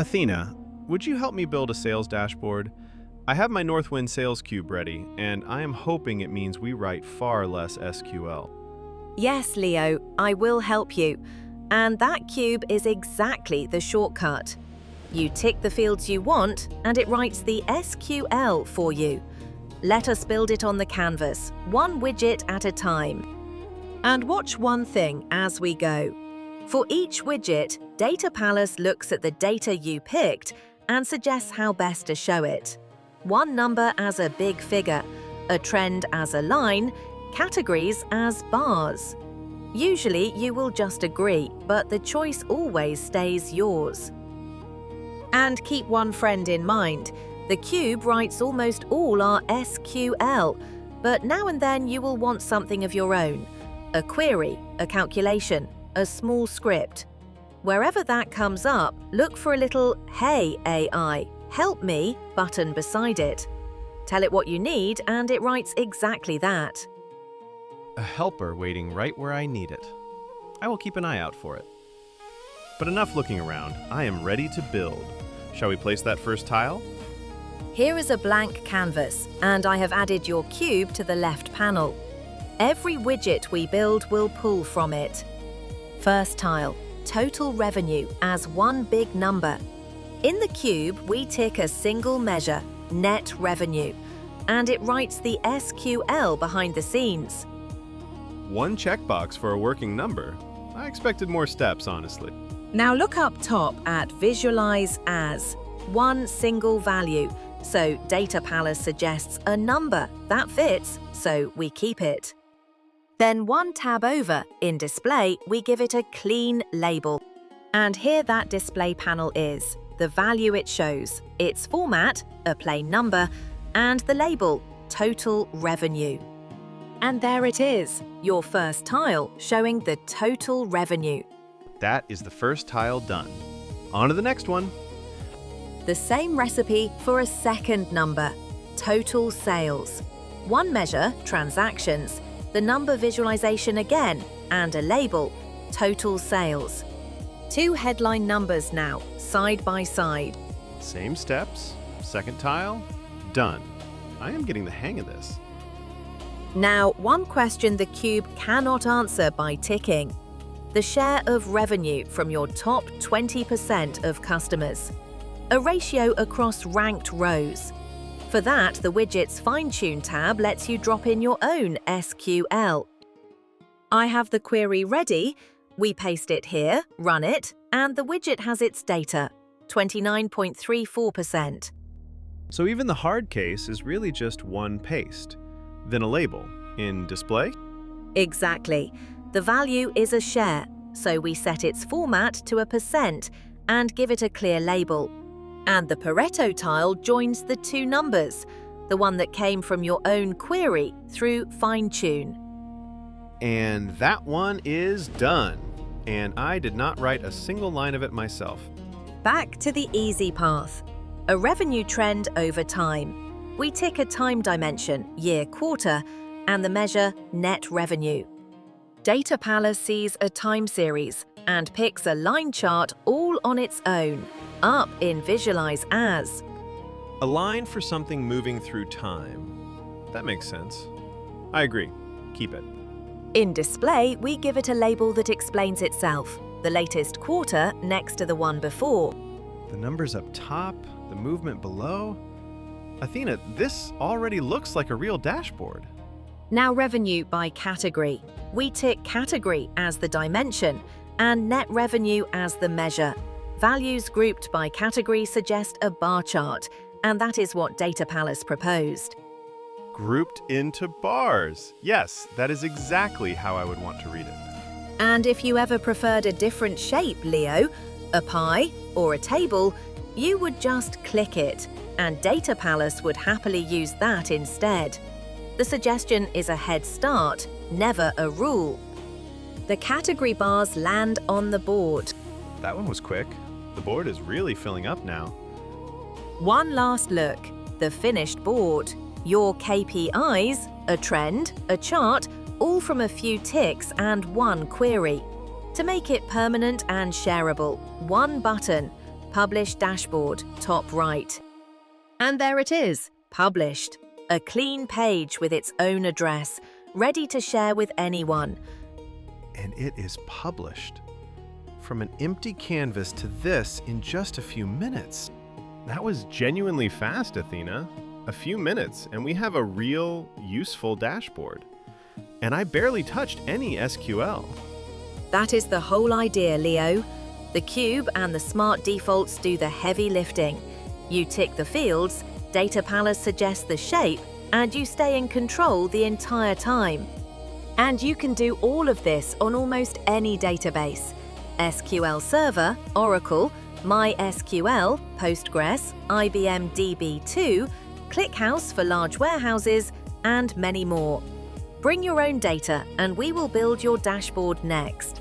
Athena, would you help me build a sales dashboard? I have my Northwind Sales Cube ready, and I am hoping it means we write far less SQL. Yes, Leo, I will help you. And that cube is exactly the shortcut. You tick the fields you want, and it writes the SQL for you. Let us build it on the canvas, one widget at a time. And watch one thing as we go. For each widget, DataPallas looks at the data you picked and suggests how best to show it. One number as a big figure, a trend as a line, categories as bars. Usually you will just agree, but the choice always stays yours. And keep one friend in mind. The cube writes almost all our SQL, but now and then you will want something of your own. A query, a calculation, a small script. Wherever that comes up, look for a little "Hey AI, help me" button beside it. Tell it what you need and it writes exactly that. A helper waiting right where I need it. I will keep an eye out for it. But enough looking around, I am ready to build. Shall we place that first tile? Here is a blank canvas, and I have added your cube to the left panel. Every widget we build will pull from it. First tile, total revenue as one big number. In the cube, we tick a single measure, net revenue, and it writes the SQL behind the scenes. One checkbox for a working number. I expected more steps, honestly. Now look up top at Visualize As, one single value. So DataPallas suggests a number that fits, so we keep it. Then one tab over, in Display, we give it a clean label. And here that display panel is, the value it shows, its format, a plain number, and the label, total revenue. And there it is, your first tile showing the total revenue. That is the first tile done. On to the next one. The same recipe for a second number, total sales. One measure, transactions, the number visualization again, and a label, total sales. Two headline numbers now, side by side. Same steps, second tile, done. I am getting the hang of this. Now, one question the cube cannot answer by ticking. The share of revenue from your top 20% of customers. A ratio across ranked rows. For that, the widget's Fine-Tune tab lets you drop in your own SQL. I have the query ready. We paste it here, run it, and the widget has its data, 29.34%. So even the hard case is really just one paste, then a label in Display? Exactly. The value is a share, so we set its format to a % and give it a clear label. And the Pareto tile joins the two numbers, the one that came from your own query through Fine-Tune. And that one is done. And I did not write a single line of it myself. Back to the easy path. A revenue trend over time. We tick a time dimension, year, quarter, and the measure net revenue. DataPallas sees a time series and picks a line chart all on its own, up in Visualize As. A line for something moving through time. That makes sense. I agree. Keep it. In Display, we give it a label that explains itself, the latest quarter next to the one before. The numbers up top, the movement below. Athena, this already looks like a real dashboard. Now revenue by category. We tick category as the dimension and net revenue as the measure. Values grouped by category suggest a bar chart, and that is what DataPallas proposed. Grouped into bars. Yes, that is exactly how I would want to read it. And if you ever preferred a different shape, Leo, a pie or a table, you would just click it, and DataPallas would happily use that instead. The suggestion is a head start, never a rule. The category bars land on the board. That one was quick. The board is really filling up now. One last look, the finished board. Your KPIs, a trend, a chart, all from a few ticks and one query. To make it permanent and shareable, one button, Publish Dashboard, top right. And there it is, published. A clean page with its own address, ready to share with anyone. And it is published. From an empty canvas to this in just a few minutes. That was genuinely fast, Athena. A few minutes, and we have a real, useful dashboard. And I barely touched any SQL. That is the whole idea, Leo. The cube and the smart defaults do the heavy lifting. You tick the fields, DataPallas suggests the shape, and you stay in control the entire time. And you can do all of this on almost any database. SQL Server, Oracle, MySQL, Postgres, IBM DB2, ClickHouse for large warehouses, and many more. Bring your own data and we will build your dashboard next.